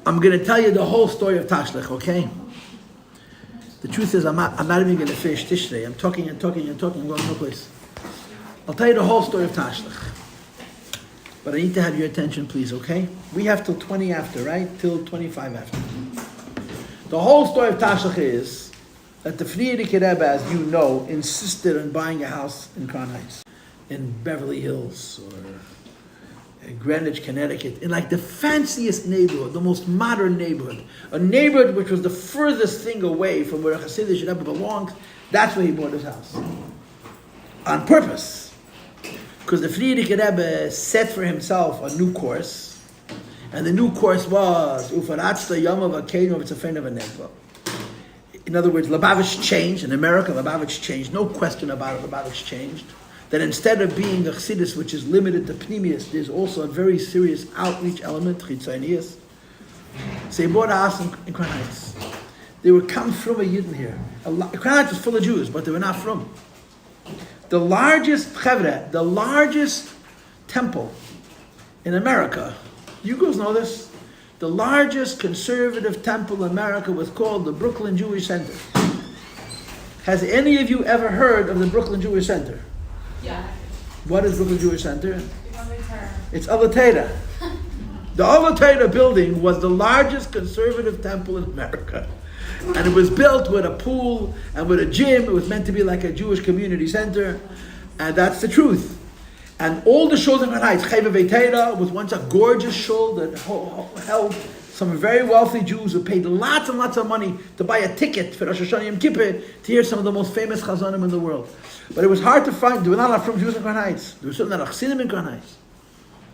I'm going to tell you the whole story of Tashlich, okay? The truth is, I'm not even going to finish Tishrei. I'm talking, I'm going no place. I'll tell you the whole story of Tashlich. But I need to have your attention, please, okay? We have till 20 after, right? Till 25 after. The whole story of Tashlich is that the Frierdiker Rebbe, as you know, insisted on buying a house in Crown Heights, in Beverly Hills, or in Greenwich, Connecticut, in like the fanciest neighborhood, the most modern neighborhood, a neighborhood which was the furthest thing away from where a Hasidic Rebbe belonged. That's where he bought his house. On purpose. Because the Frierdiker Rebbe set for himself a new course, and the new course was Ufaratzta Yamav Akeinu V'Tzafeinu V'Nekva. In other words, Lubavitch changed. In America, Lubavitch changed. No question about it, Lubavitch changed. That instead of being a Chassidus, which is limited to Pnimius, there's also a very serious outreach element, Chitzonius. So he bought a house in Crown Heights. They were come from a Yidden here. Crown Heights was full of Jews, but they were not from. The largest temple in America, you girls know this, the largest conservative temple in America was called the Brooklyn Jewish Center. Has any of you ever heard of the Brooklyn Jewish Center? Yeah. What is Brooklyn Jewish Center? It's Alateda. The Alateda building was the largest conservative temple in America. And it was built with a pool and with a gym. It was meant to be like a Jewish community center. And that's the truth. And all the shuls in Crown Heights, Chayva Veitera was once a gorgeous shul that held some very wealthy Jews who paid lots and lots of money to buy a ticket for Rosh Hashanah Yom Kippur to hear some of the most famous chazanim in the world. But it was hard to find. There were not a lot from Jews in Crown Heights. There were certainly not Chassidim in Crown Heights.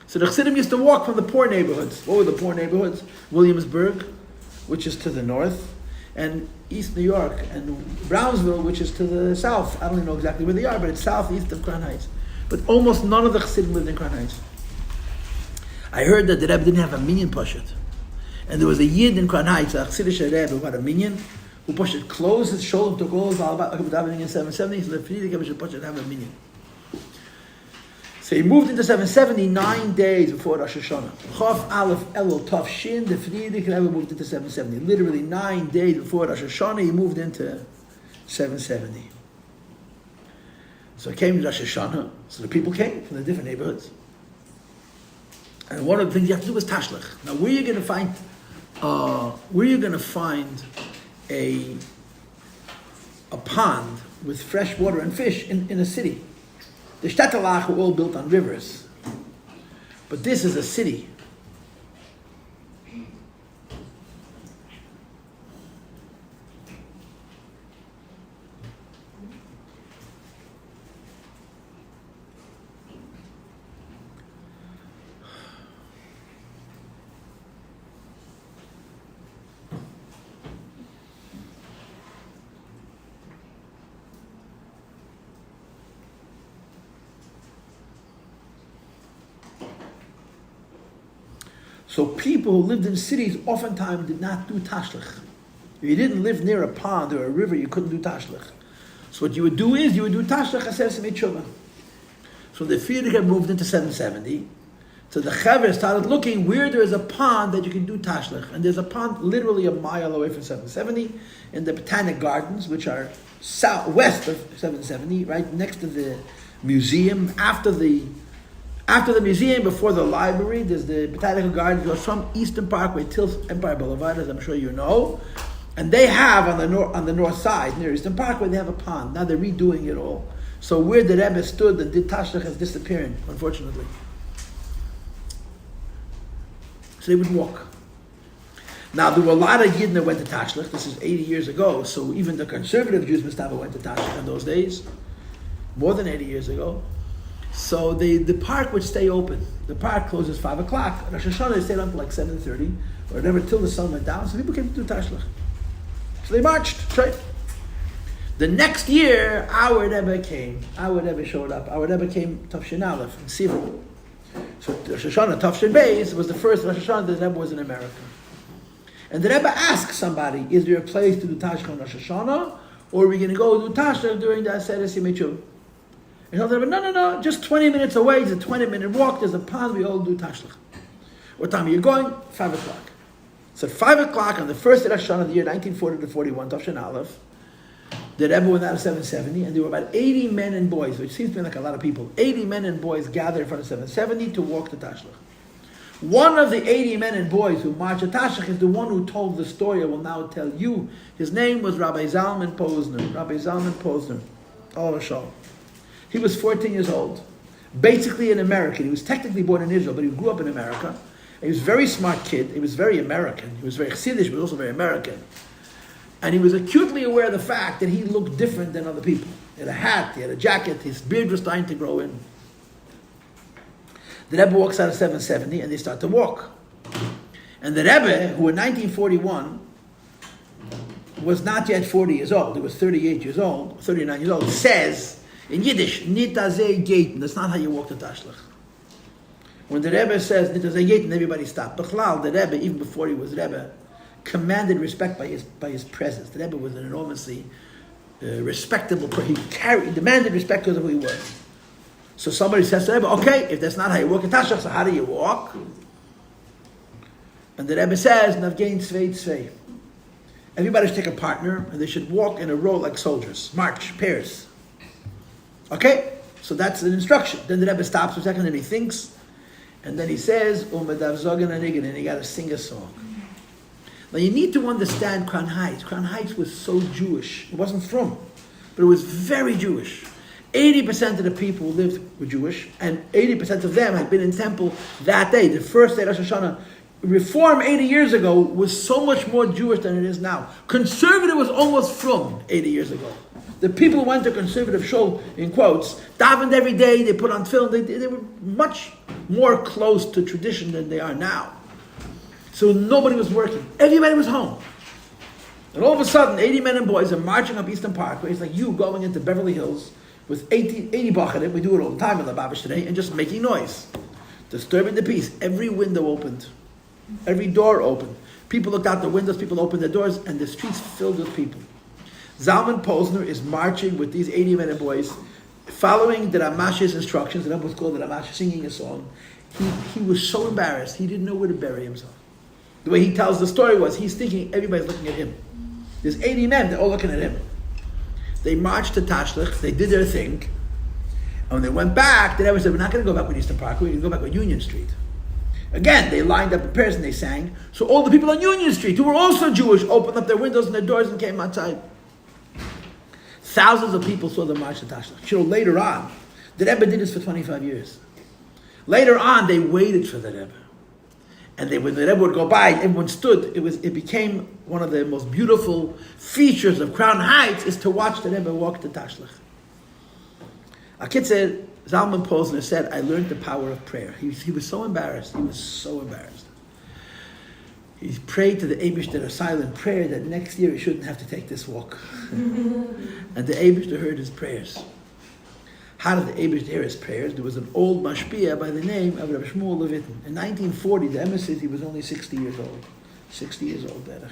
So the Chassidim used to walk from the poor neighborhoods. What were the poor neighborhoods? Williamsburg, which is to the north, and East New York, and Brownsville, which is to the south. I don't even know exactly where they are, but it's southeast of Crown Heights. But almost none of the Chassidim lived in Crown Heights. I heard that the Rebbe didn't have a minyan pashut. And there was a Yid in Crown Heights, a Chassidish Rebbe who had a minyan, who pashut closed his shoulder, took all his albat, in 770, so the Frierdiker Rebbe should pashut have a minyan. So he moved into 770 9 days before Rosh Hashanah. Chof Aleph Elul Tov Shin, the Frierdiker Rebbe moved into 770. Literally 9 days before Rosh Hashanah, he moved into 770. So it came to Rosh Hashanah, so the people came from the different neighborhoods. And one of the things you have to do was Tashlich. Now where are you going to find a pond with fresh water and fish in a city? The Shtettelach were all built on rivers. But this is a city. So people who lived in cities oftentimes did not do Tashlich. If you didn't live near a pond or a river, you couldn't do Tashlich. So what you would do is, you would do Tashlich Aseres Mitzvah. So the Frierdiker moved into 770. So the Chaver started looking where there is a pond that you can do Tashlich. And there's a pond literally a mile away from 770 in the Botanic Gardens, which are west of 770, right next to the museum. After the museum, before the library, there's the Botanical Gardens, goes from Eastern Parkway till Empire Boulevard, as I'm sure you know. And they have on the north side, near Eastern Parkway, they have a pond. Now they're redoing it all. So where the Rebbe stood and did Tashlich has disappeared, unfortunately. So they would walk. Now there were a lot of Yidden that went to Tashlich. This is 80 years ago, so even the conservative Jews must have went to Tashlich in those days. More than 80 years ago. So the park would stay open. The park closes 5 o'clock. Rosh Hashanah they stayed until like 7:30 or whatever, till the sun went down. So people came to do Tashlich. So they marched, right? The next year, our Rebbe came. Our Rebbe showed up. Our Rebbe came Tafshin Aleph in Sivan. So Rosh Hashanah, Tafshin Beis, was the first Rosh Hashanah that the Rebbe was in America. And the Rebbe asked somebody, is there a place to do Tashlich on Rosh Hashanah, or are we going to go do Tashlich during the Aseres Yimei? And the Rebbe, no, just 20 minutes away, it's a 20-minute walk, there's a pond, we all do Tashlich. What time are you going? 5 o'clock. So at 5 o'clock on the first Rosh Hashanah of the year 1940 to 41, Tafshin Aleph, the Rebbe went out of 770, and there were about 80 men and boys, which seems to me like a lot of people. 80 men and boys gathered in front of 770 to walk to Tashlich. One of the 80 men and boys who marched to Tashlich is the one who told the story I will now tell you. His name was Rabbi Zalman Posner. Rabbi Zalman Posner. All Shalom. He was 14 years old. Basically an American. He was technically born in Israel, but he grew up in America. He was a very smart kid. He was very American. He was very Chassidish, but also very American. And he was acutely aware of the fact that he looked different than other people. He had a hat, he had a jacket, his beard was starting to grow in. The Rebbe walks out of 770 and they start to walk. And the Rebbe, who in 1941 was not yet 40 years old, he was 38 years old, 39 years old, says in Yiddish, Nitazeh Gaten, that's not how you walk to Tashlich. When the Rebbe says Nitazeh Gaten, everybody stopped. Bechlal, the Rebbe, even before he was Rebbe, commanded respect by his presence. The Rebbe was an enormously respectable person. He demanded respect because of who he was. So somebody says to the Rebbe, okay, if that's not how you walk in Tashlich, so how do you walk? And the Rebbe says, Navgein Tzvei Tzvei. Everybody should take a partner and they should walk in a row like soldiers. March, pairs. Okay? So that's an instruction. Then the Rebbe stops for a second and he thinks, and then he says, and you got to sing a song. Now you need to understand Crown Heights. Crown Heights was so Jewish. It wasn't from, but it was very Jewish. 80% of the people who lived were Jewish, and 80% of them had been in temple that day. The first day of Rosh Hashanah. Reform 80 years ago was so much more Jewish than it is now. Conservative was almost from 80 years ago. The people who went to conservative shul, in quotes, davened every day, they put on film, they were much more close to tradition than they are now. So nobody was working. Everybody was home. And all of a sudden, 80 men and boys are marching up Eastern Parkway. It's like you going into Beverly Hills with 80 bacharim, we do it all the time in the Babish today, and just making noise. Disturbing the peace. Every window opened. Every door opened. People looked out the windows, people opened their doors, and the streets filled with people. Zalman Posner is marching with these 80 men and boys, following the Ramash's instructions, and that was called the Ramash, singing a song. He was so embarrassed, he didn't know where to bury himself. The way he tells the story was, he's thinking everybody's looking at him. There's 80 men, they're all looking at him. They marched to Tashlich, they did their thing, and when they went back, the Rebbe said, we're not going to go back with Eastern Parkway, we're going to go back with Union Street. Again, they lined up in pairs and they sang, so all the people on Union Street, who were also Jewish, opened up their windows and their doors and came outside. Thousands of people saw the march to Tashlich. You know, later on, the Rebbe did this for 25 years. Later on, they waited for the Rebbe. And when the Rebbe would go by, everyone stood. It became one of the most beautiful features of Crown Heights is to watch the Rebbe walk to Tashlich. A kid said, Zalman Posner said, I learned the power of prayer. He was so embarrassed. He was so embarrassed. He prayed to the Eibishter a silent prayer that next year he shouldn't have to take this walk. And the Eibishter heard his prayers. How did the Eibishter hear his prayers? There was an old mashpia by the name of Rabbi Shmuel Levitin. In 1940, the Emma says he was only 60 years old. 60 years old, better.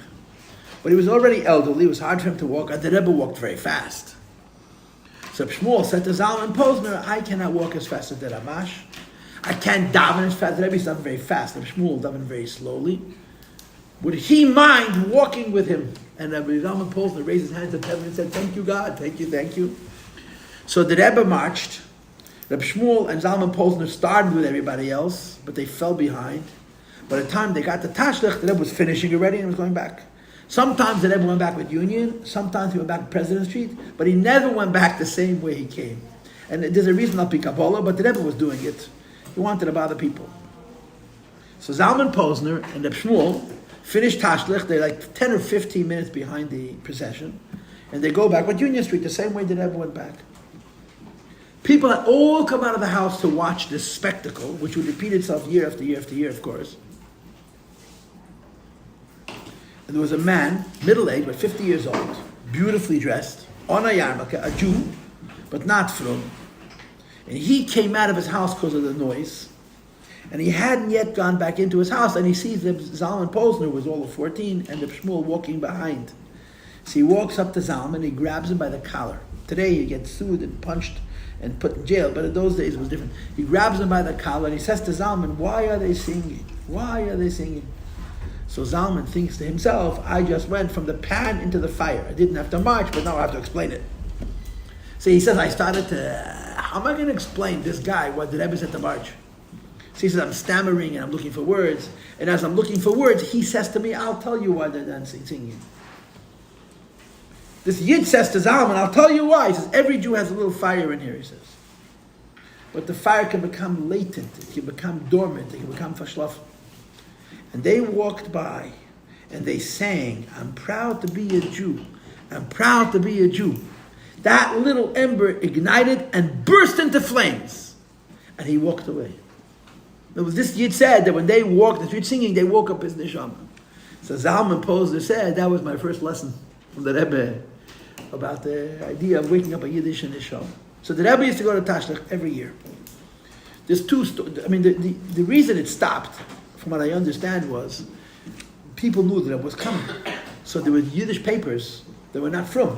But he was already elderly. It was hard for him to walk. And the Rebbe walked very fast. So Shmuel said to Zalman Posner, I cannot walk as fast as the Ramash. I can't daven as fast. The Rebbe's daven very fast. And Shmuel daven very slowly. Would he mind walking with him? And Rabbi Zalman Posner raised his hands to heaven and said, thank you, God. Thank you, thank you. So the Rebbe marched. Rabbi Shmuel and Zalman Posner started with everybody else, but they fell behind. By the time they got to Tashlich, the Rebbe was finishing already and was going back. Sometimes the Rebbe went back with Union, sometimes he went back to President Street, but he never went back the same way he came. And there's a reason not be Kabbalah, but the Rebbe was doing it. He wanted to bother people. So Zalman Posner and Rabbi Shmuel finished Tashlich. They're like 10 or 15 minutes behind the procession. And they go back with Union Street, the same way the Rebbe went back. People had all come out of the house to watch this spectacle, which would repeat itself year after year after year, of course. And there was a man, middle-aged, but 50 years old, beautifully dressed, on a yarmulke, a Jew, but not from. And he came out of his house because of the noise. And he hadn't yet gone back into his house, and he sees that Zalman Posner was all of 14, and the Shmuel walking behind. So he walks up to Zalman, he grabs him by the collar. Today he gets sued and punched and put in jail, but in those days it was different. He grabs him by the collar, and he says to Zalman, why are they singing? Why are they singing? So Zalman thinks to himself, I just went from the pan into the fire. I didn't have to march, but now I have to explain it. So he says, I started to, how am I going to explain this guy what the Rebbe said to march? So he says, I'm stammering and I'm looking for words. And as I'm looking for words, he says to me, I'll tell you why they're dancing, singing. This Yid says to Zalman, I'll tell you why. He says, every Jew has a little fire in here, he says. But the fire can become latent, it can become dormant, it can become verschlafen. And they walked by and they sang, I'm proud to be a Jew. I'm proud to be a Jew. That little ember ignited and burst into flames. And he walked away. There was this Yid said that when they walked, the street singing, they woke up his neshama. So Zalman Posner said, that was my first lesson from the Rebbe about the idea of waking up a Yiddish neshama. So the Rebbe used to go to Tashlich every year. There's two stories. I mean, the reason it stopped, from what I understand, was people knew that it was coming. So there were Yiddish papers that were not from.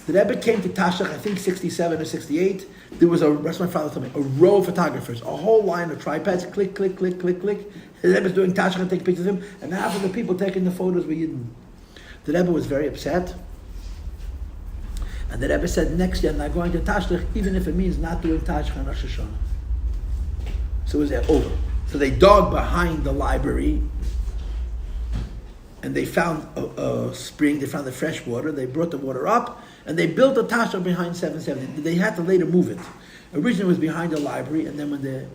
The Rebbe came to Tashlich, I think 67 or 68. There was that's my father told me, a row of photographers, a whole line of tripods, click, click, click, click, click. The Rebbe's doing Tashlich and taking pictures of him, and half of the people taking the photos were Yidden. The Rebbe was very upset. And the Rebbe said, next year I'm not going to Tashlich, even if it means not doing Tashlich on Rosh Hashanah. So it was over. So they dug behind the library, and they found a spring, they found the fresh water, they brought the water up, and they built a Tashlich behind 770. They had to later move it. Originally it was behind the library, and then when the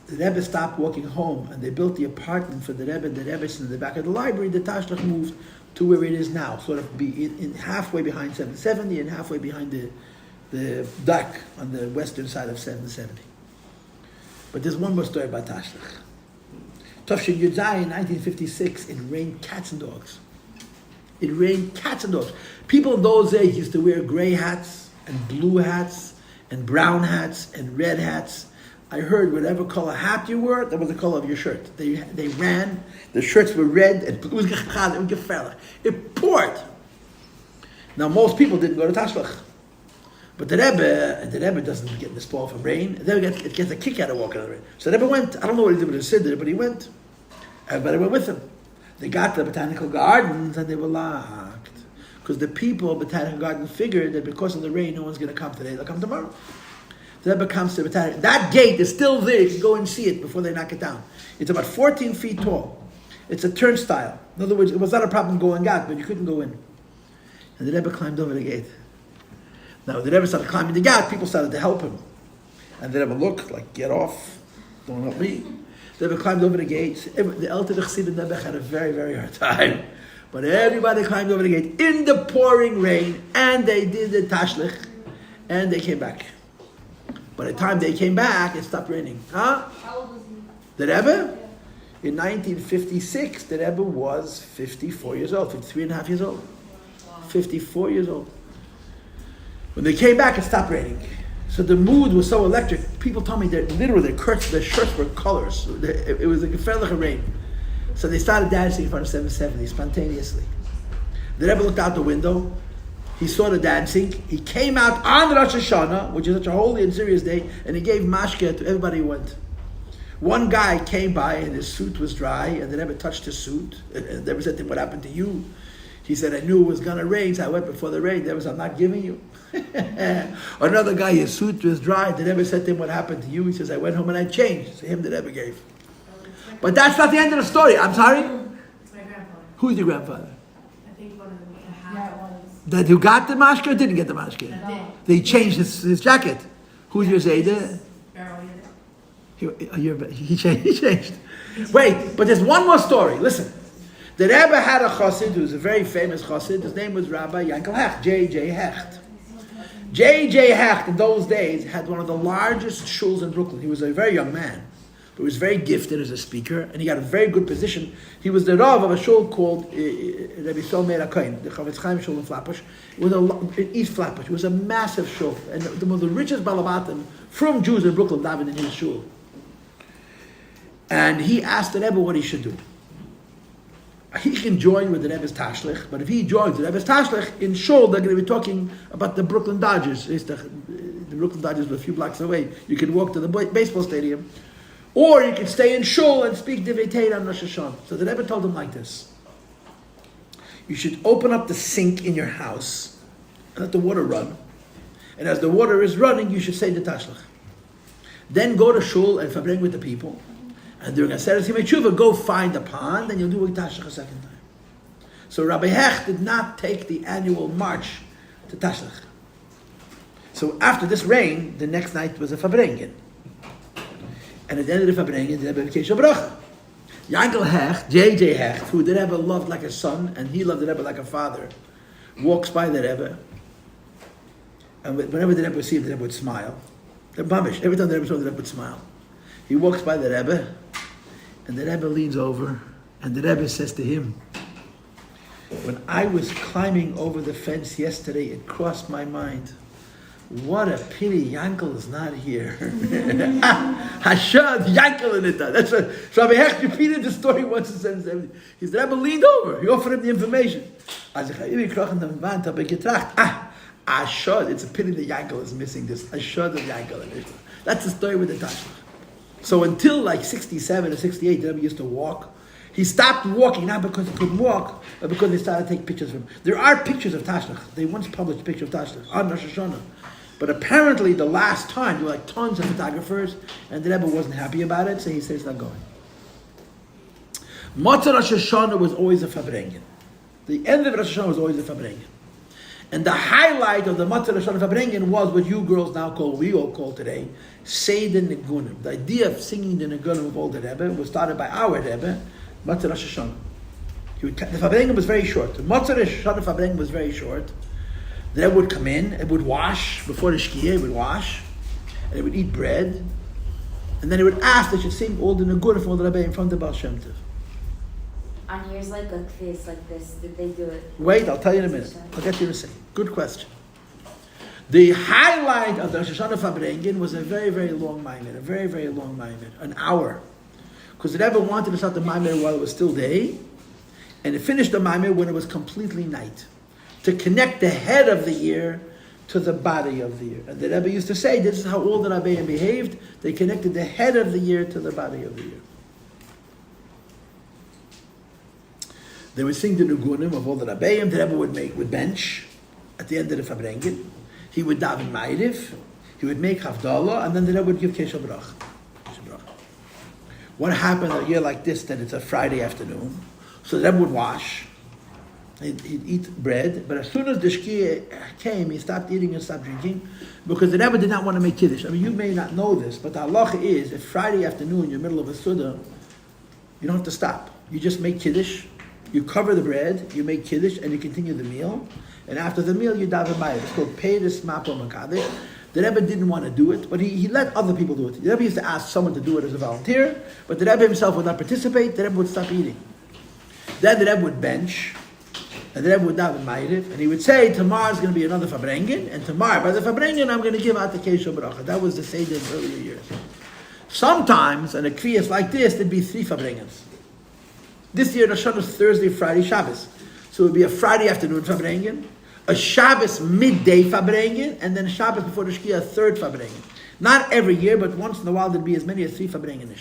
Rebbe stopped walking home, and they built the apartment for the Rebbe and the Rebbe's in the back of the library, the Tashlich moved to where it is now, sort of be in halfway behind 770 and halfway behind the deck on the western side of 770. But there's one more story about Tashlich. Tafshin Yudzai in 1956, it rained cats and dogs. It rained cats and dogs. People in those days used to wear gray hats and blue hats and brown hats and red hats. I heard whatever color hat you wore, that was the color of your shirt. They ran, the shirts were red and blue. It poured. Now most people didn't go to Tashlich. But the Rebbe doesn't get this ball from rain. The Rebbe gets a kick out of walking in the rain. So the Rebbe went. I don't know what he did with his siddur, but he went. Everybody went with him. They got to the botanical gardens and they were locked. Because the people of botanical gardens figured that because of the rain, no one's going to come today, they'll come tomorrow. The Rebbe comes to the botanical. That gate is still there. You can go and see it before they knock it down. It's about 14 feet tall. It's a turnstile. In other words, it was not a problem going out, but you couldn't go in. And the Rebbe climbed over the gate. Now, when the Rebbe started climbing the gate, people started to help him. And the Rebbe looked like, get off, don't help me. The Rebbe climbed over the gate. The Elter Chassidim Rebbe had a very, very hard time. But everybody climbed over the gate in the pouring rain, and they did the Tashlich, and they came back. By the time they came back, it stopped raining. Huh? How old was he? The Rebbe? In 1956, the Rebbe was 54 years old, 53 and a half years old. 54 years old. When they came back, it stopped raining. So the mood was so electric. People told me that literally their shirts were colors. It was like a felt like a rain. So they started dancing in front of 770 spontaneously. The Rebbe looked out the window. He saw the dancing. He came out on Rosh Hashanah, which is such a holy and serious day, and he gave mashke to everybody who went. One guy came by and his suit was dry, and the Rebbe touched his suit. And the Rebbe said to him, what happened to you? He said, I knew it was going to rain, so I went before the rain. The Rebbe said, I'm not giving you. Another guy, his suit was dry. The Rebbe said to him, what happened to you? He says, I went home and I changed. So him the Rebbe gave. But that's not the end of the story. I'm sorry? It's my grandfather. Who's your grandfather? I think one of them. Yeah, it was. That who got the mashke or didn't get the mashke? No. They changed his jacket. Who's your Zayda? He changed. Wait, but there's one more story. Listen. The Rebbe had a chassid who was a very famous chassid. His name was Rabbi Yankel Hecht, J.J. Hecht. J.J. Hecht in those days had one of the largest shuls in Brooklyn. He was a very young man, but he was very gifted as a speaker, and he got a very good position. He was the Rav of a shul called Rabbi Solmeir HaKohen, the Chavetz Chaim shul in Flatbush. It was in East Flatbush. It was a massive shul, and one of the richest balabatim from Jews in Brooklyn davened in his shul. And he asked the Rebbe what he should do. He can join with the Rebbes Tashlich, but if he joins the Rebbes Tashlich, in shul they're going to be talking about the Brooklyn Dodgers. The Brooklyn Dodgers were a few blocks away. You can walk to the baseball stadium. Or you can stay in shul and speak divrei Torah on Rosh Hashanah. So the Rebbe told him like this. You should open up the sink in your house and let the water run. And as the water is running, you should say the Tashlich. Then go to shul and fabring with the people. And during Aseret Yimei Tshuva, go find the pond and you'll do a Tashlich a second time. So Rabbi Hech did not take the annual march to Tashlich. So after this rain, the next night was a fabringen. And at the end of the fabringen, the Rebbe became Bracha. Yankel Hecht, J.J. Hecht, who the Rebbe loved like a son, and he loved the Rebbe like a father, walks by the Rebbe, and whenever the Rebbe would see him, the Rebbe would smile. The Babish, every time the Rebbe saw the Rebbe would smile. He walks by the Rebbe, and the Rebbe leans over, and the Rebbe says to him, when I was climbing over the fence yesterday, it crossed my mind, what a pity Yankel is not here. Hashad, Yankel in it. That's what Rabbi Hecht repeated the story once in 770. The Rebbe leaned over. He offered him the information. Ashad, it's a pity that Yankel is missing this. Ashad of Yankel in it. That's the story with the Tashlich. So until like 67 or 68, the Rebbe used to walk. He stopped walking, not because he couldn't walk, but because they started to take pictures of him. There are pictures of Tashlich. They once published a picture of Tashlich on Rosh Hashanah. But apparently the last time, there were like tons of photographers, and the Rebbe wasn't happy about it, so he said he's not going. Matzah Rosh Hashanah was always a fabringen. The end of Rosh Hashanah was always a fabringen. And the highlight of the Matzah Rosh Hashanah fabringen was what you girls now call, we all call today, Seder Nigunim. The idea of singing the Nigunim of all the Rebbe was started by our Rebbe, Matzah Rosh Hashanah. The fabringen was very short. The Matzah Rosh Hashanah fabringen was very short. The Rebbe would come in, it would wash, before the Shkiyah, he would wash, and he would eat bread, and then he would ask that you sing all the Negunim from all the Rebbe in front of Baal Shem Tov. On years like this, did they do it? Wait, I'll tell you in a minute. I'll get you in a second. Good question. The highlight of the Rosh Hashanah fabringen was a very, very long maimer, an hour. Because the Rebbe wanted to start the maimer while it was still day, and to finish the maimer when it was completely night. To connect the head of the year to the body of the year. And the Rebbe used to say, this is how all the Rabbeim behaved. They connected the head of the year to the body of the year. They would sing the Nugunim of all the Rabbeim. The Rebbe would bench at the end of the fabringen. He would daven Ma'ariv. He would make Havdalah, and then the Rebbe would give Kesha Brach. What happened a year like this, that it's a Friday afternoon, so the Rebbe would wash. He'd eat bread, but as soon as the Shkiyah came, he stopped eating and stopped drinking, because the Rebbe did not want to make Kiddush. I mean, you may not know this, but the halacha is, if Friday afternoon, you're in the middle of a Suda, you don't have to stop. You just make Kiddush, you cover the bread, you make Kiddush, and you continue the meal, and after the meal, you daven Ma'ariv. It's called Peiris Mapo Makadesh. The Rebbe didn't want to do it, but he let other people do it. The Rebbe used to ask someone to do it as a volunteer, but the Rebbe himself would not participate, the Rebbe would stop eating. Then the Rebbe would bench, and the Rebbe would daven Ma'ariv, and he would say, tomorrow's going to be another fabringen, and tomorrow, by the fabringen, I'm going to give out the Kesha Bracha. That was the Seder in earlier years. Sometimes, in a kriyas like this, there'd be 3 fabringens. This year, Rosh Hashanah was Thursday, Friday, Shabbos. So it would be a Friday afternoon fabringen, a Shabbos midday fabringen, and then Shabbos before the Shkiyah, a third fabringen. Not every year, but once in a while, there'd be as many as 3 fabringen.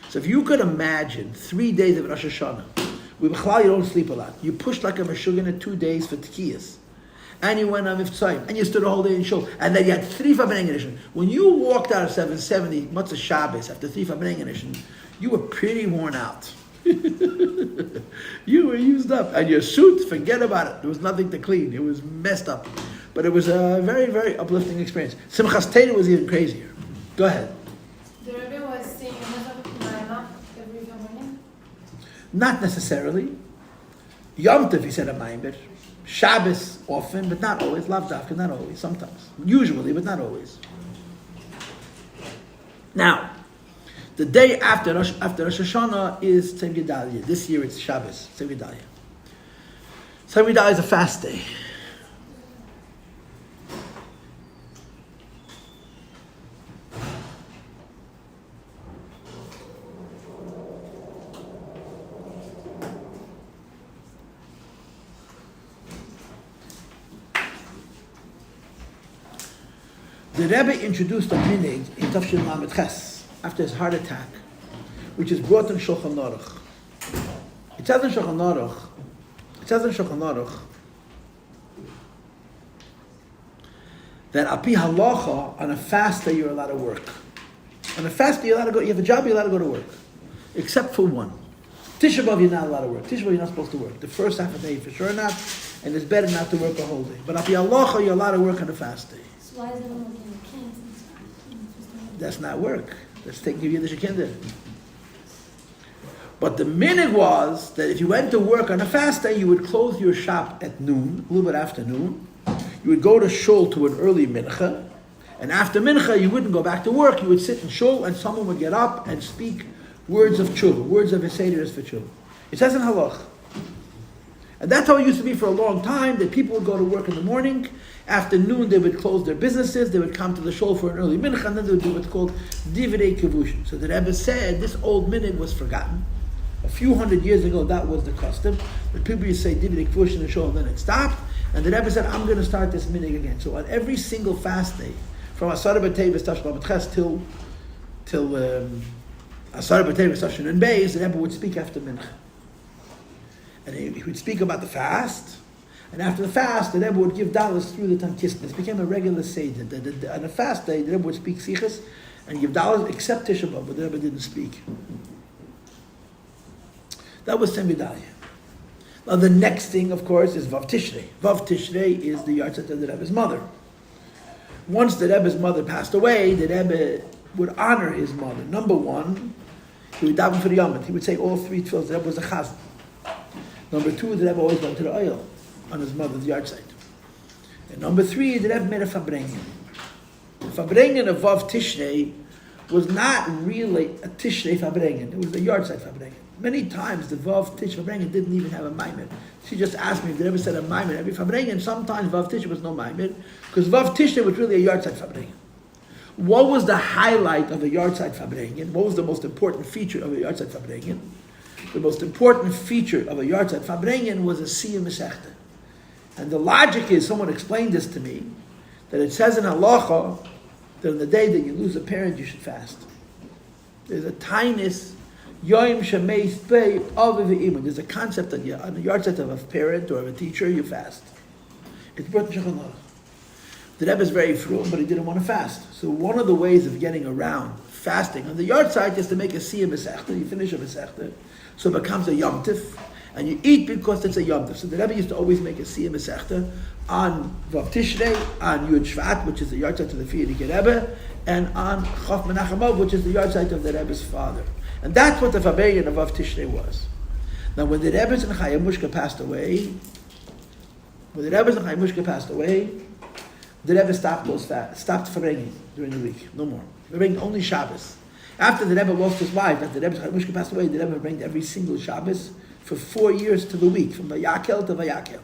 So if you could imagine 3 days of Rosh Hashanah, you don't sleep a lot. You pushed like a Meshuggah at 2 days for Tkiyas. And you went on Mitzvayim. And you stood a whole day in Shul. And then you had 3 fabringen. When you walked out of 770, Matzah Shabbos, after 3 fabringen, you were pretty worn out. You were used up. And your suit, forget about it. There was nothing to clean. It was messed up. But it was a very, very uplifting experience. Simchas Torah was even crazier. Go ahead. The Rebbe was saying every fabringen? Not necessarily. Yom Tov, he said a maimer. Shabbos often, but not always. Lav Davka, not always. Sometimes. Usually, but not always. Now, the day after Rosh Hashanah is Tzem Gedalia. This year it's Shabbos, Tzem Gedalia. Tzem Gedalia is a fast day. The Rebbe introduced a minhag in Tafshil Lamed Ches. after his heart attack, which is brought in Shulchan Aruch. It says in Shulchan Aruch that api halacha, on a fast day you're allowed to work. On a fast day you're allowed to go. You have a job, you're allowed to go to work, except for one. Tisha B'av, you're not allowed to work. Tisha B'av, you're not supposed to work. The first half of the day, for sure not, and it's better not to work a whole day. But api halacha, you're allowed to work on a fast day. So why is everyone working with kids? That's not work. That's taking you the kinder. But the minhag was that if you went to work on a fast day, you would close your shop at noon, a little bit after noon. You would go to shul to an early mincha, and after mincha you wouldn't go back to work. You would sit in shul, and someone would get up and speak words of tshuva, words of Hesederis for tshuva. It says in halach. And that's how it used to be for a long time, that people would go to work in the morning. After noon, they would close their businesses. They would come to the shul for an early mincha, and then they would do what's called divrei kavushin. So the Rebbe said this old minhag was forgotten. A few hundred years ago, that was the custom. The people used to say divrei kavushin in the shul, and then it stopped. And the Rebbe said, I'm going to start this minhag again. So on every single fast day, from Asar B'Teves Tashlich till Asar B'Teves Tashlich and Beis, the Rebbe would speak after mincha. And he would speak about the fast. And after the fast, the Rebbe would give dollars through the Tankistin. It became a regular seder. On a fast day, the Rebbe would speak sichas and give dollars, except Tisha B'Av, but the Rebbe didn't speak. That was Semidaya. Now the next thing, of course, is Vav Tishrei. Vav Tishrei is the yahrzeit of the Rebbe's mother. Once the Rebbe's mother passed away, the Rebbe would honor his mother. Number one, he would daven for the Yom. He would say all three tefillos. The Rebbe was a chazan. Number two, the Rebbe always went to the oil on his mother's yahrzeit. And number three, the Rebbe made a fabrengen. The fabrengen of Vav Tishrei was not really a Tishrei fabrengen. It was a yahrzeit fabrengen. Many times the Vav Tishrei fabrengen didn't even have a maimed. She just asked me if the Rebbe said a maimed every fabrengen. Sometimes Vav Tishrei was no maimed, because Vav Tishrei was really a yahrzeit fabrengen. What was the highlight of a yahrzeit fabrengen? What was the most important feature of a yahrzeit fabrengen? The most important feature of a yahrzeit fabrengen was a siyum mesechta. And the logic is, someone explained this to me, that it says in halacha that on the day that you lose a parent, you should fast. There's a tainus, yoim shemeis pei aviv ve'imun. There's a concept that on the yahrzeit of a parent or of a teacher, you fast. It's brought in Shulchan Aruch. The Rebbe is very frum, but he didn't want to fast. So one of the ways of getting around fasting on the yahrzeit is to make a siyum mesechta. You finish a mesechta, so it becomes a yom tif, and you eat because it's a yom tif. So the Rebbe used to always make a siyum mesechta on Vav Tishrei, on Yud Shvat, which is the yahrzeit of the Frierdiker Rebbe, and on Chof Menachem, which is the yahrzeit of the Rebbe's father. And that's what the fabrengen of Vav Tishrei was. Now, when the Rebbe's and Achei Temimim passed away, the Rebbe stopped fabrengen during the week, no more. Fabrengen only Shabbos. After the Rebbe lost his wife, after the Rebbe's Achei Temimim passed away, the Rebbe fabrengen every single Shabbos for 4 years to the week, from Vayakel to Vayakel.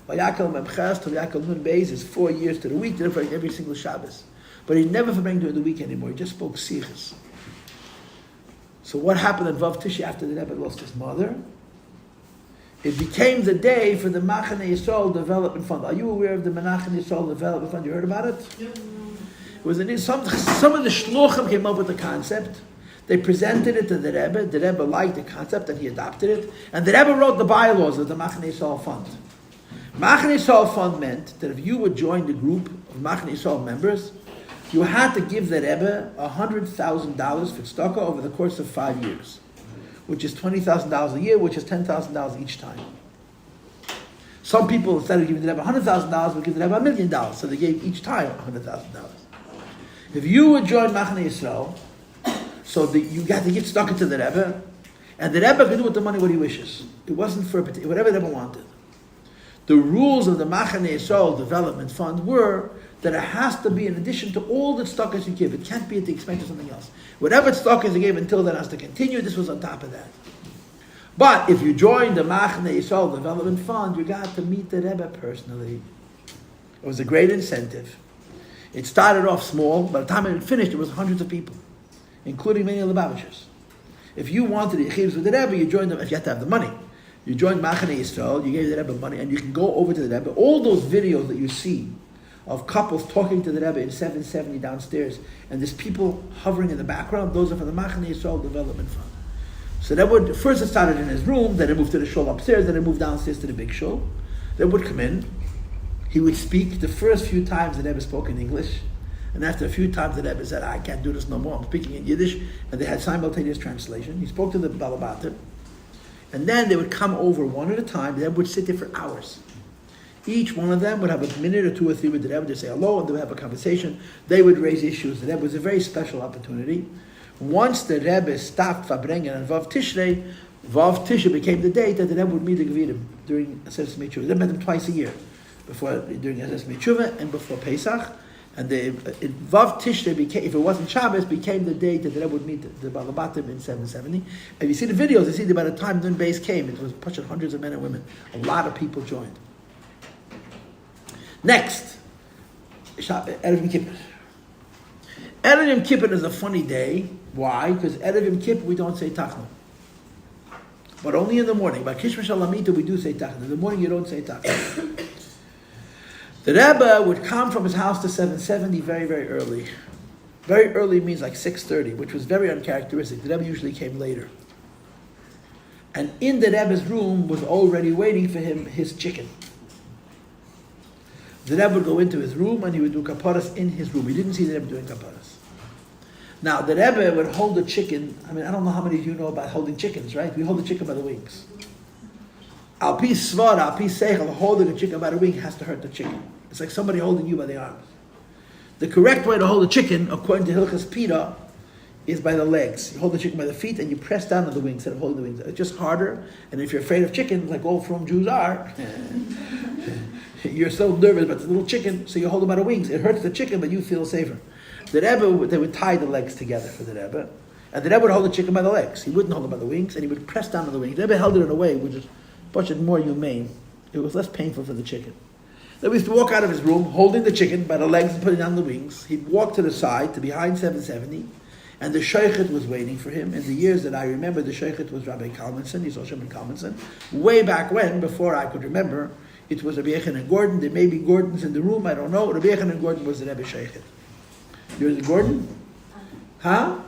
Vayakel Memches to Vayakel Nun Beis is 4 years to the week. The Rebbe fabrengen every single Shabbos. But he never fabrengen during the week anymore. He just spoke sichas. So what happened at Vav Tishrei after the Rebbe lost his mother? It became the day for the Machon Yisrael Development Fund. Are you aware of the Machon Yisrael Development Fund? You heard about it? Yeah. It was some of the shluchim came up with the concept. They presented it to the Rebbe. The Rebbe liked the concept and he adopted it. And the Rebbe wrote the bylaws of the Machon Yisrael Fund. Machon Yisrael Fund meant that if you would join the group of Machon Yisrael members, you had to give the Rebbe $100,000 for tzedakah over the course of 5 years, which is $20,000 a year, which is $10,000 each time. Some people, instead of giving the Rebbe $100,000, would give the Rebbe $1 million, so they gave each time $100,000. If you would join Machon Yisrael, so that you got to give tzedakah to the Rebbe, and the Rebbe could do with the money what he wishes. It wasn't for whatever the Rebbe wanted. The rules of the Machon Yisrael Development Fund were that it has to be in addition to all the tzedakahs you give. It can't be at the expense of something else. Whatever tzedakahs you gave until then has to continue. This was on top of that. But if you joined the Machon Yisrael Development Fund, you got to meet the Rebbe personally. It was a great incentive. It started off small. By the time it finished, it was hundreds of people, including many Lubavitchers. If you wanted the yechidus with the Rebbe, you joined them. If you had to have the money, you joined Machon Yisrael. You gave the Rebbe money, and you can go over to the Rebbe. All those videos that you see of couples talking to the Rebbe in 770 downstairs, and there's people hovering in the background. Those are for the Machon Yisrael Development Fund. So that would, first it started in his room, then it moved to the shul upstairs, then it moved downstairs to the big shul. They would come in, he would speak. The first few times the Rebbe spoke in English, and after a few times the Rebbe said, I can't do this no more, I'm speaking in Yiddish, and they had simultaneous translation. He spoke to the Balabatim, and then they would come over one at a time. The Rebbe would sit there for hours. Each one of them would have a minute or two or three with the Rebbe to say hello, and they would have a conversation. They would raise issues. The Rebbe was a very special opportunity. Once the Rebbe stopped Fabrengen and Vav Tishrei became the date that the Rebbe would meet the Gevirim during Aseret Tshuva. The Rebbe met them twice a year, during Aseret Tshuva and before Pesach. And Vav Tishrei became, if it wasn't Shabbos, became the date that the Rebbe would meet the Balabatim in 770. And you see the videos, you see that by the time Nun Beis came, it was pushing hundreds of men and women. A lot of people joined. Next, Erev Yom Kippur. Erev Yom Kippur is a funny day. Why? Because Erev Yom Kippur we don't say Tachna. But only in the morning. By Kishma Shalamita we do say Tachna. In the morning you don't say Tachna. The Rebbe would come from his house to 770 very, very early. Very early means like 6:30, which was very uncharacteristic. The Rebbe usually came later. And in the Rebbe's room was already waiting for him his chicken. The Rebbe would go into his room and he would do kaparas in his room. He didn't see the Rebbe doing kaparas. Now, the Rebbe would hold the chicken. I mean, I don't know how many of you know about holding chickens, right? We hold the chicken by the wings. Al pi svara, al pi seichel, holding a chicken by the wing has to hurt the chicken. It's like somebody holding you by the arms. The correct way to hold a chicken, according to Hilchas Pita, is by the legs. You hold the chicken by the feet and you press down on the wings instead of holding the wings. It's just harder. And if you're afraid of chicken, like all from Jews are, you're so nervous about the little chicken, so you hold them by the wings. It hurts the chicken, but you feel safer. The Rebbe, they would tie the legs together for the Rebbe, and the Rebbe would hold the chicken by the legs. He wouldn't hold it by the wings, and he would press down on the wings. The Rebbe held it in a way which was much more humane. It was less painful for the chicken. Then we used to walk out of his room, holding the chicken by the legs and putting down the wings. He'd walk to the side, to behind 770, and the Sheikhet was waiting for him. In the years that I remember, the Sheikhet was Rabbi Kalmanson, Yisrael Shimon Kalmanson. Way back when, before I could remember, it was Rabbi Yechon and Gordon. There may be Gordons in the room, I don't know. Rabbi Yechon and Gordon was the Rebbe Sheikhet. You're the Gordon? Huh?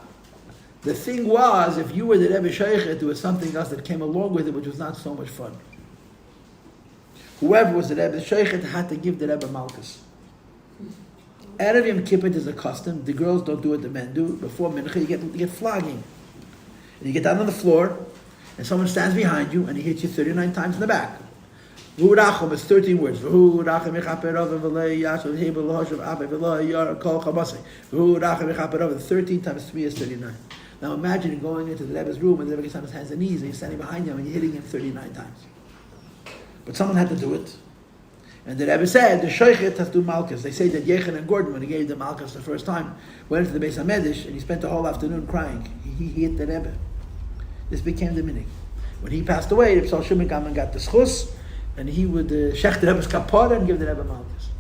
The thing was, if you were the Rebbe Sheikhet, there was something else that came along with it, which was not so much fun. Whoever was the Rebbe Sheikhet had to give the Rebbe Malchus. Erev Yom Kippur is a custom. The girls don't do what the men do. Before Mincha, you get flogging. And you get down on the floor, and someone stands behind you, and he hits you 39 times in the back. V'urachom is 13 words. V'urachom mechaperov v'lei yashav hebel lahoshav ape v'lei yar kol chamasei. V'urachom mechaperov, 13 times 3 is 39. Now imagine going into the Rebbe's room and the Rebbe gets on his hands and knees and you're standing behind him and you're hitting him 39 times. But someone had to do it. And the Rebbe said, the Sheikhet has to do Malchus. They say that Yechon and Gordon, when he gave the Malchus the first time, went into the Beis HaMedrash and he spent the whole afternoon crying. He hit the Rebbe. This became the minig. When he passed away, Reb Shimon Kalman got the schus, and he would shech the Rebbe's kapara and give the Rebbe Malchus.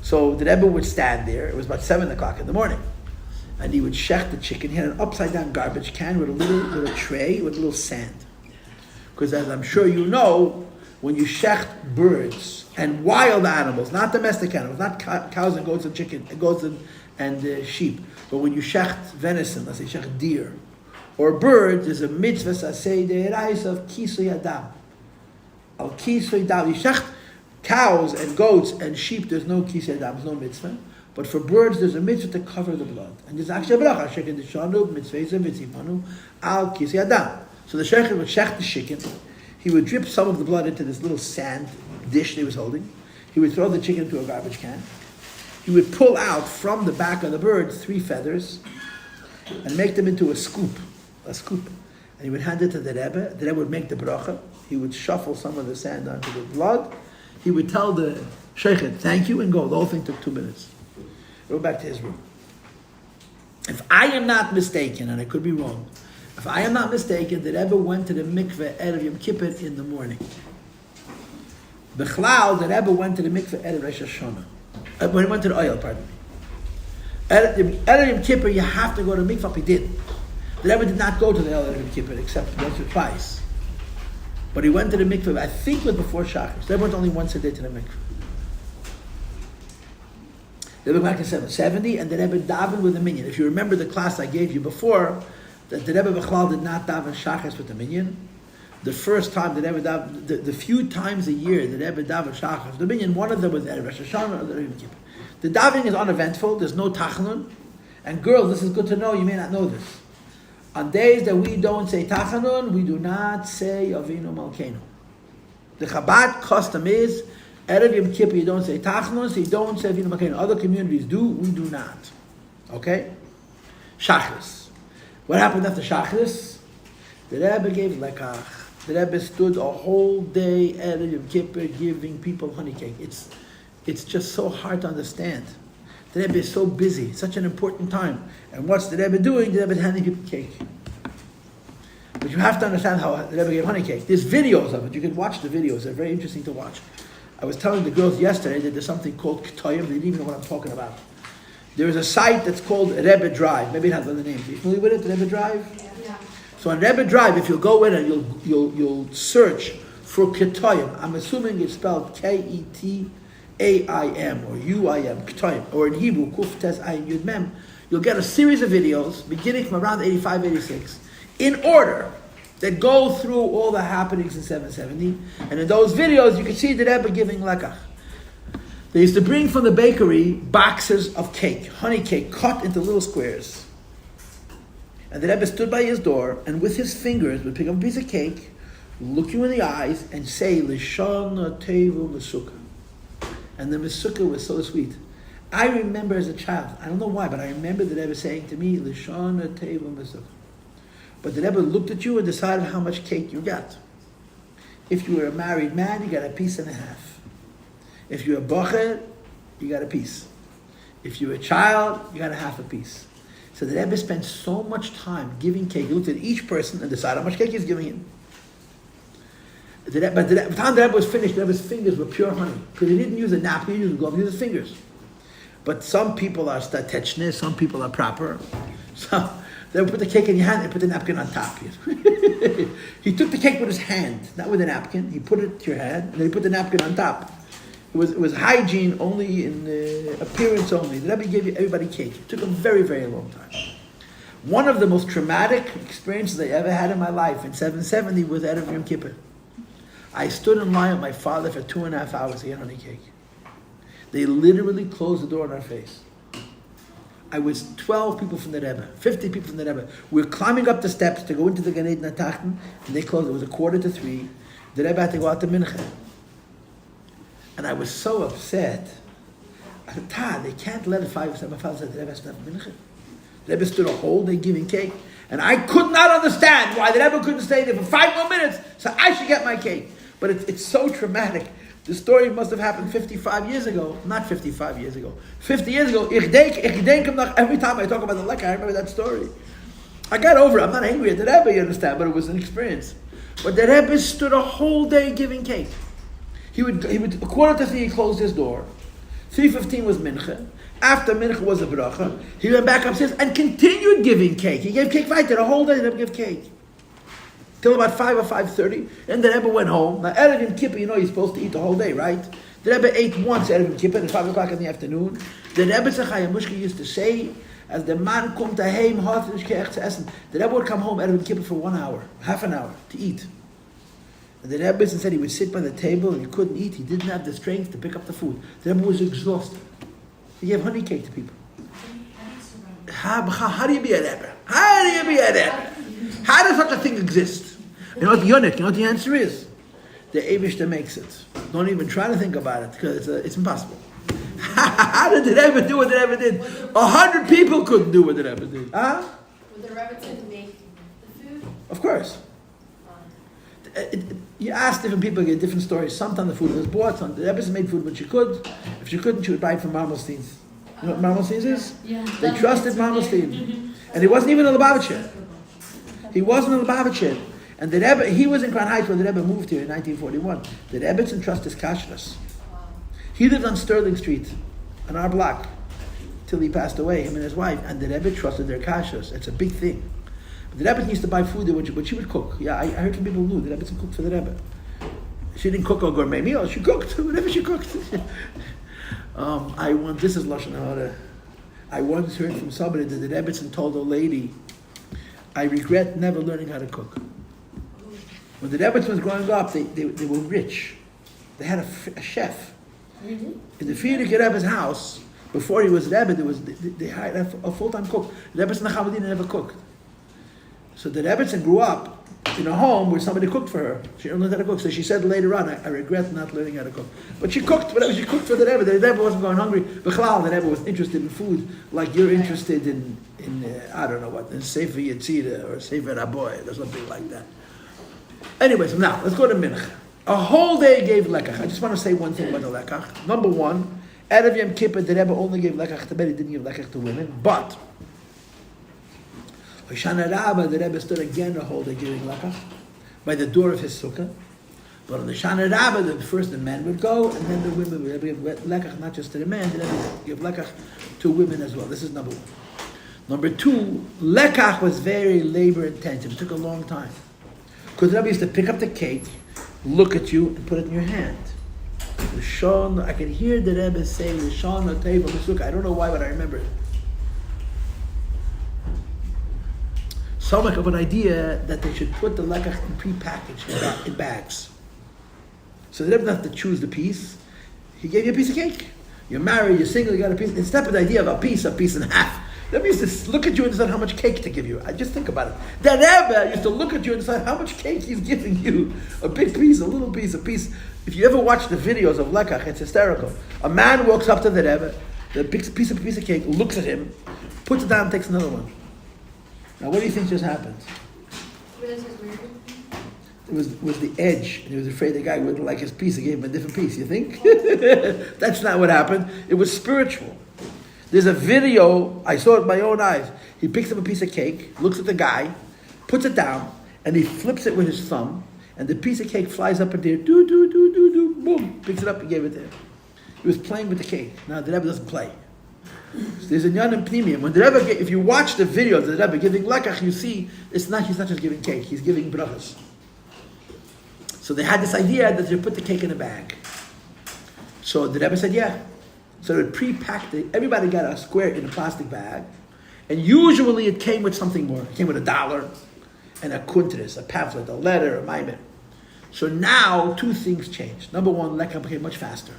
So the Rebbe would stand there. It was about 7 o'clock in the morning. And he would shech the chicken. He had an upside-down garbage can with a little tray with a little sand. Because as I'm sure you know, when you shecht birds and wild animals, not domestic animals, not cows and goats and goats and sheep, but when you shecht venison, let's say shecht deer, or birds, there's a mitzvah sasei de'erais of kisui adam. Al kisui adam. You shecht cows and goats and sheep, there's no kisui adam, there's no mitzvah. But for birds, there's a mitzvah to cover the blood. And there's actually a bracha, shekin d'shanu, mitzvah mitzvah al kisui adam. So the sheikh would shecht the chicken. He would drip some of the blood into this little sand dish that he was holding. He would throw the chicken into a garbage can. He would pull out from the back of the bird 3 feathers and make them into a scoop. And he would hand it to the Rebbe. The Rebbe would make the bracha. He would shuffle some of the sand onto the blood. He would tell the sheikh, thank you, and go. The whole thing took 2 minutes. Go back to his room. If I am not mistaken, and I could be wrong, if I am not mistaken, the Rebbe went to the mikveh Erev Yom Kippur in the morning. Bechlal, the Rebbe went to the mikveh Erev Rosh Hashanah. When he went to the oil, pardon me. Erev Yom Kippur, you have to go to mikveh. He did. The Rebbe did not go to the Erev Yom Kippur except once or twice. But he went to the mikveh, I think it was before Shachar. The Rebbe went only once a day to the mikveh. The Rebbe back to 770, and the Rebbe davened with the minyan. If you remember the class I gave you before, that the Rebbe Bechlal did not daven Shachas with the minyan. The first time the Rebbe davened, the few times a year the Rebbe davened Shachas with the minyan, one of them was Erev Rosh Hashanah or the Yom Kippur. The davening is uneventful. There's no tachanun. And girls, this is good to know. You may not know this. On days that we don't say tachanun, we do not say Avinu Malkeinu. The Chabad custom is Erev Yom Kippur, you don't say Tachnun, so you don't say Avinu Malkeinu. Other communities do, we do not. Okay? Shachris. What happened after Shachris? The Rebbe gave lekach. The Rebbe stood a whole day Erev Yom Kippur giving people honey cake. It's just so hard to understand. The Rebbe is so busy, such an important time. And what's the Rebbe doing? The Rebbe is handing people cake. But you have to understand how the Rebbe gave honey cake. There's videos of it. You can watch the videos. They're very interesting to watch. I was telling the girls yesterday that there's something called Ktoyim. They didn't even know what I'm talking about. There is a site that's called Rebbe Drive. Maybe it has other names. Are you familiar with it, Rebbe Drive? Yeah. So on Rebbe Drive, if you'll go in and you'll search for Ktoyim, I'm assuming it's spelled K-E-T-A-I-M or U-I-M, Ktoyim, or in Hebrew, Kuf Tes Ayin Yud Mem, you'll get a series of videos beginning from around 85, 86, in order, that go through all the happenings in 770. And in those videos, you can see the Rebbe giving lekach. They used to bring from the bakery boxes of cake, honey cake, cut into little squares. And the Rebbe stood by his door, and with his fingers would pick up a piece of cake, look you in the eyes, and say, Lishana Tevu Mesukah. And the Mesukah was so sweet. I remember as a child, I don't know why, but I remember the Rebbe saying to me, Lishana Tevu Mesukah. But the Rebbe looked at you and decided how much cake you got. If you were a married man, you got a piece and a half. If you're a bocher, you got a piece. If you're a child, you got a half a piece. So the Rebbe spent so much time giving cake. He looked at each person and decided how much cake he's giving him. But by the time the Rebbe was finished, the Rebbe's fingers were pure honey. Because he didn't use a napkin, he used a glove, he used his fingers. But some people are statechne, some people are proper. So they would put the cake in your hand and put the napkin on top. He took the cake with his hand, not with a napkin. He put it to your hand, and then he put the napkin on top. It was hygiene only in appearance only. The Rebbe gave everybody cake. It took a very, very long time. One of the most traumatic experiences I ever had in my life in 770 was Erev Yom Kippur. I stood in line with my father for 2.5 hours to get honey cake. They literally closed the door in our face. I was 12 people from the Rebbe, 50 people from the Rebbe. We were climbing up the steps to go into the Gan Eden Tachten, and they closed. It was 2:45. The Rebbe had to go out to Mincha. And I was so upset. I said, they can't let it 5 or 7. My father said, the Rebbe has to have Mincha. The Rebbe stood a whole day giving cake. And I could not understand why the Rebbe couldn't stay there for 5 more minutes, so I should get my cake. But it's so traumatic. The story must have happened 55 years ago. Not 55 years ago. 50 years ago. Ich denk every time I talk about the lekach, I remember that story. I got over it. I'm not angry at the Rebbe, you understand, but it was an experience. But the Rebbe stood a whole day giving cake. He would 2:45, he closed his door. 3:15 was mincha. After mincha was a bracha. He went back upstairs and continued giving cake. He gave cake right there the whole day. The Rebbe gave cake. Till about 5 or 5:30, and the Rebbe went home. Now, Erev Yom Kippur, you're supposed to eat the whole day, right? The Rebbe ate once Erev Yom Kippur at 5 o'clock in the afternoon. The Rebbe Achei Temimim used to say, as the man kommt daheim, hat nicht gerecht zu essen. The Rebbe would come home Erev Yom Kippur for 1 hour, half an hour, to eat. And the Rebbe said he would sit by the table and he couldn't eat. He didn't have the strength to pick up the food. The Rebbe was exhausted. He gave honey cake to people. How do you be a Rebbe? How do you be a Rebbe? How does such a thing exist? You know what the answer is? The Eibishter makes it. Don't even try to think about it, because it's impossible. How did the Rebbe do what the Rebbe did? 100 people couldn't do what the Rebbe did. Huh? Would the Rebbe make the food? Of course. You ask different people, get different stories. Sometimes the food was bought. The Rebbe made food when she could. If she couldn't, she would buy it from Marmolstein's. You know what Marmolstein's is? Yeah. They trusted Marmolstein. And he wasn't even a Lubavitcher. He wasn't a Lubavitcher. And the Rebbe, he was in Crown Heights when the Rebbe moved here in 1941. The Rebbe didn't trust his kashrus. He lived on Sterling Street, on our block, till he passed away, him and his wife. And the Rebbe trusted their kashrus. It's a big thing. But the Rebbe used to buy food there, what she would cook. Yeah, I heard from people who knew the Rebbe cooked for the Rebbe. She didn't cook a gourmet meal. She cooked whatever she cooked. This is Lashon Hara. I once heard from somebody that the Rebbetzin told a lady, I regret never learning how to cook. When the Rebbetzin was growing up, they were rich. They had a chef. Really? In the Frierdiker Rebbe's house, before he was Rebbe, they hired a full-time cook. The Rebbetzin Nachamedin never cooked. So the Rebbetzin grew up in a home where somebody cooked for her. She didn't learn how to cook. So she said later on, I regret not learning how to cook. But she cooked, whatever she cooked for the Rebbe. The Rebbe wasn't going hungry. B'chlal, the Rebbe was interested in food like you're interested in I don't know what, in Sefer Yetzirah or Sefer Aboy or something like that. Anyway, so now, let's go to Mincha. A whole day gave lekach. I just want to say one thing about the lekach. Number one, Erev Yom Kippur, the Rebbe only gave lekach to men, he didn't give lekach to women. But Hoshana Rabbah, the Rebbe stood again a whole day giving lekach by the door of his sukkah. But on the Hoshana Rabbah, first the men would go, and then the women would give lekach not just to the men, the Rebbe would give lekach to women as well. This is number one. Number two, lekach was very labor intensive. It took a long time. Because the Rebbe used to pick up the cake, look at you, and put it in your hand. Lashon, I can hear the Rebbe say, Lashon Atei V'Mesukah. I don't know why, but I remember it. Someone of an idea that they should put the lekach in pre-packaged in bags. So they didn't have to choose the piece. He gave you a piece of cake. You're married, you're single, you got a piece. Instead of the idea of a piece and a half. The Rebbe used to look at you and decide how much cake to give you. I just think about it. The Rebbe used to look at you and decide how much cake he's giving you. A big piece, a little piece, a piece. If you ever watch the videos of lekach, it's hysterical. A man walks up to the Rebbe, picks a piece of cake, looks at him, puts it down, and takes another one. Now, what do you think just happened? This is weird. It was the edge, and he was afraid the guy wouldn't like his piece. He gave him a different piece. You think? That's not what happened. It was spiritual. There's a video, I saw it with my own eyes. He picks up a piece of cake, looks at the guy, puts it down, and he flips it with his thumb, and the piece of cake flies up in the air, boom, picks it up and gave it to him. He was playing with the cake. Now, the Rebbe doesn't play. So there's a Nyan and Pnimiyim. When the Rebbe, if you watch the video of the Rebbe giving lekach, you see, he's not just giving cake, he's giving brachas. So they had this idea that they put the cake in a bag. So the Rebbe said, yeah. So they pre-packed it. Everybody got a square in a plastic bag. And usually it came with something more. It came with $1 and a kuntris, a pamphlet, a letter, a maimer. So now two things changed. Number one, lekach became much faster.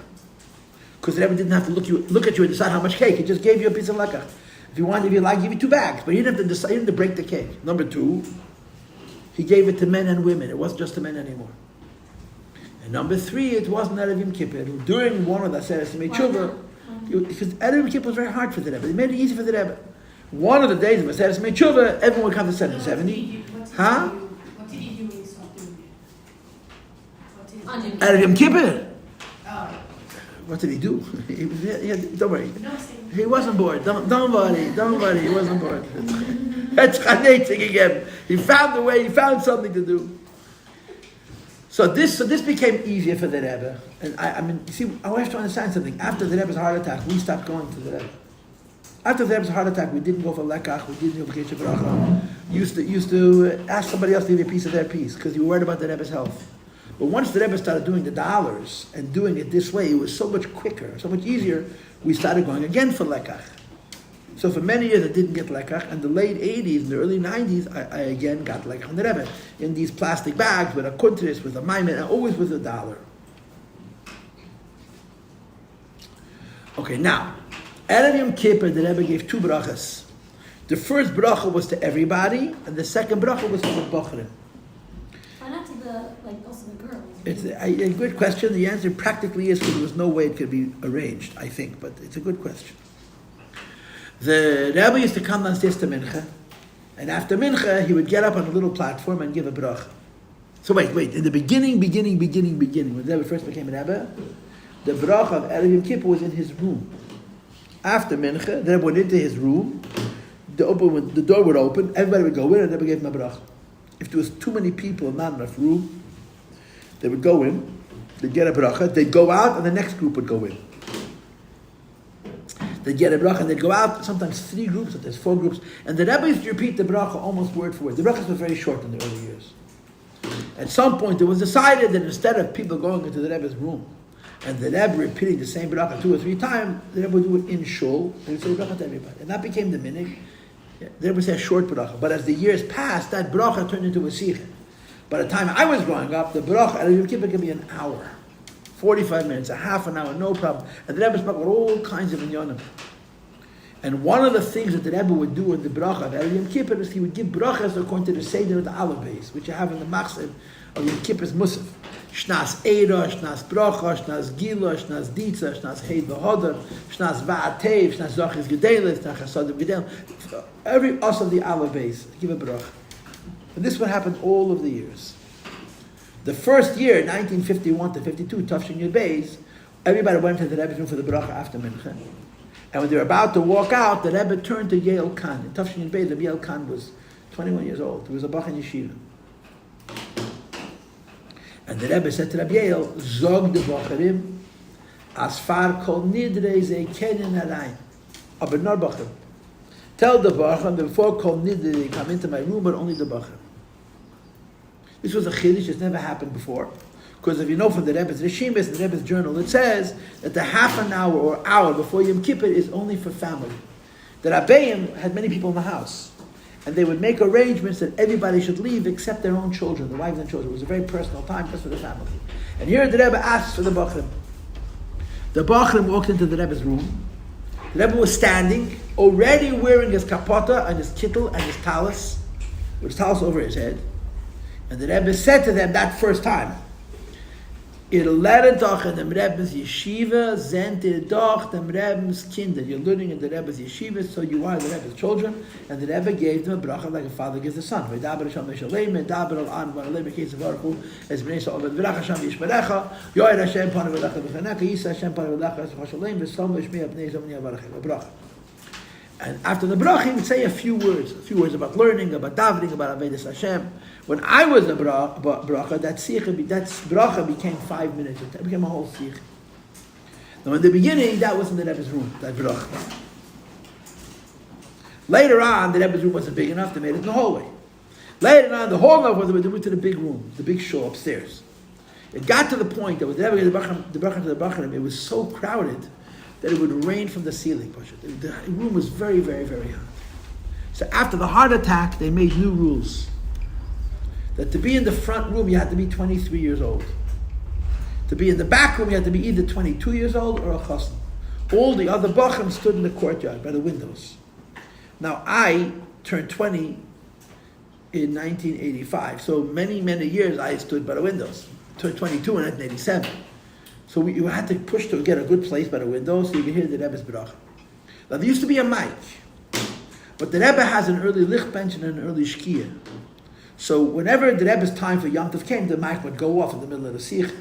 Because the Rebbe didn't have to look at you and decide how much cake. He just gave you a piece of lekach. If you wanted, if you like, give you 2 bags. But he didn't have to decide, he didn't have to break the cake. Number two, he gave it to men and women. It wasn't just to men anymore. And number three, it wasn't Erev Yom Kippur. During one of the Aseret Tshuva, because Erev Yom Kippur was very hard for the Rebbe. They made it easy for the Rebbe. One of the days of Aseret Tshuva, everyone would come to 770. Huh? What did he do when he stopped doing it? Erev Yom Kippur. Oh. What did he do? Don't worry. No, He wasn't bored. Don't worry. He wasn't bored. That's Chanetzing again. He found a way. He found something to do. So this became easier for the Rebbe. And I mean, you see, I have to understand something. After the Rebbe's heart attack, we stopped going to the Rebbe. After the Rebbe's heart attack, we didn't go for lekach. We didn't go for Keshe Bracha. Used to ask somebody else to give you a piece of their piece because you were worried about the Rebbe's health. But once the Rebbe started doing the dollars and doing it this way, it was so much quicker, so much easier, we started going again for lekach. So for many years I didn't get lekach, and the late 80s and the early 90s, I again got lekach from the Rebbe, in these plastic bags with a kuntris, with a maimer, and always with $1. Okay, now, Erev Yom Kippur, the Rebbe gave 2 brachas. The first bracha was to everybody, and the second bracha was to the bochrim. Why not to the, also the girls? It's a good question. The answer practically is because there was no way it could be arranged, I think, but it's a good question. The Rebbe used to come downstairs to Mincha, and after Mincha, he would get up on a little platform and give a bracha. So wait, in the beginning, when the Rebbe first became a Rebbe, the bracha of Erev Yom Kippur was in his room. After Mincha, the Rebbe went into his room, the door would open, everybody would go in, and the Rebbe gave him a bracha. If there was too many people, not enough room, they would go in, they'd get a bracha, they'd go out, and the next group would go in. They'd get a bracha, and they'd go out, sometimes 3 groups, sometimes 4 groups, and the Rebbe used to repeat the bracha almost word for word. The brachas were very short in the early years. At some point, it was decided that instead of people going into the Rebbe's room and the Rebbe repeating the same bracha 2 or 3 times, the Rebbe would do it in shul, and he'd say bracha to everybody. And that became the minhag. The Rebbe would say a short bracha. But as the years passed, that bracha turned into a sikha. By the time I was growing up, the bracha at Yom Kippur could be an hour, 45 minutes, a half an hour, no problem. And the Rebbe spoke about all kinds of inyanim. And one of the things that the Rebbe would do in the bracha of Yom Kippur is he would give brachas according to the Seder of the Aleph base, which you have in the Machon of Yom Kippur's Musaf. Shnas Eira, Shnas Bracha, Shnas Gila, Shnas Ditza, Shnas Heid V'Hodar, Shnas Va'atev, Shnas Zachis Gedelis, Shnas Chasadim Gedelim. Every us of the Aleph base, give a bracha. And this would happen all of the years. The first year, 1951 to 52, Tafshin Yud Beis, everybody went to the Rebbe's room for the bracha after Mincha. And when they were about to walk out, the Rebbe turned to Yael Khan. In Tafshin Yud Beis, Yael Khan was 21 years old. He was a Bach in Yeshiva. And the Rebbe said to Rabbi Yael, Zog de Bacharim, Asfar kol nidre ze kenen arayin. Aber nor Bacharim. Tell the Bacharim that before kol nidre they come into my room, but only the Bacharim. This was a chiddush, it's never happened before. Because if you know from the Rebbe's Rishimis, the Rebbe's journal, it says that the half an hour or hour before Yom Kippur is only for family. The Rabbeim had many people in the house. And they would make arrangements that everybody should leave except their own children, the wives and children. It was a very personal time just for the family. And here the Rebbe asks for the Bachrim. The Bachrim walked into the Rebbe's room. The Rebbe was standing, already wearing his kapota and his kittel and his talis, with his talis over his head. And the Rebbe said to them that first time, Ihr lernt doch in dem Rebbes Yeshiva, sind ihr doch dem Rebbes Kinder. You're learning in the Rebbes Yeshiva, so you are the Rebbes children. And the Rebbe gave them a bracha like a father gives a son. V'daber Hashem v'shalem, v'daber al-an v'alem v'keitz v'archu, es b'nei sa'ovet v'rach Hashem v'yishmerecha, yoyer Hashem panu v'lecha v'chanecha, yisa Hashem panu v'lecha v'shalem, v'shalom v'shmei b'nei zomni v'arachim, a bracha. And after the bracha, he would say a few words about learning, about davening, about Avodas Hashem. When I was a bracha, that bracha became 5 minutes. It became a whole sikh. Now, in the beginning, that was in the Rebbe's room, that bracha. Later on, the Rebbe's room wasn't big enough. They made it in the hallway. Later on, the hall level, they went to the big room, the big shul upstairs. It got to the point that when the Rebbe gave the bracha to the Bachrim, it was so crowded that it would rain from the ceiling. The room was very, very, very hot. So after the heart attack, they made new rules. That to be in the front room, you had to be 23 years old. To be in the back room, you had to be either 22 years old or a chassan. All the other bachim stood in the courtyard by the windows. Now, I turned 20 in 1985. So many, many years I stood by the windows. Turned 22 in 1987. So you had to push to get a good place by the window so you could hear the Rebbe's bracha. Now, there used to be a mic. But the Rebbe has an early lich bench and an early shkia. So whenever the Rebbe's time for Yom Tov came, the mic would go off in the middle of the sikh.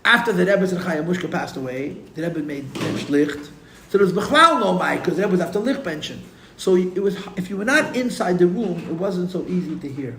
After the Rebbe's Achei Temimim passed away, the Rebbe made bench licht. So there was bechlal no mic because the Rebbe was after lich benchen. So it was, if you were not inside the room, it wasn't so easy to hear.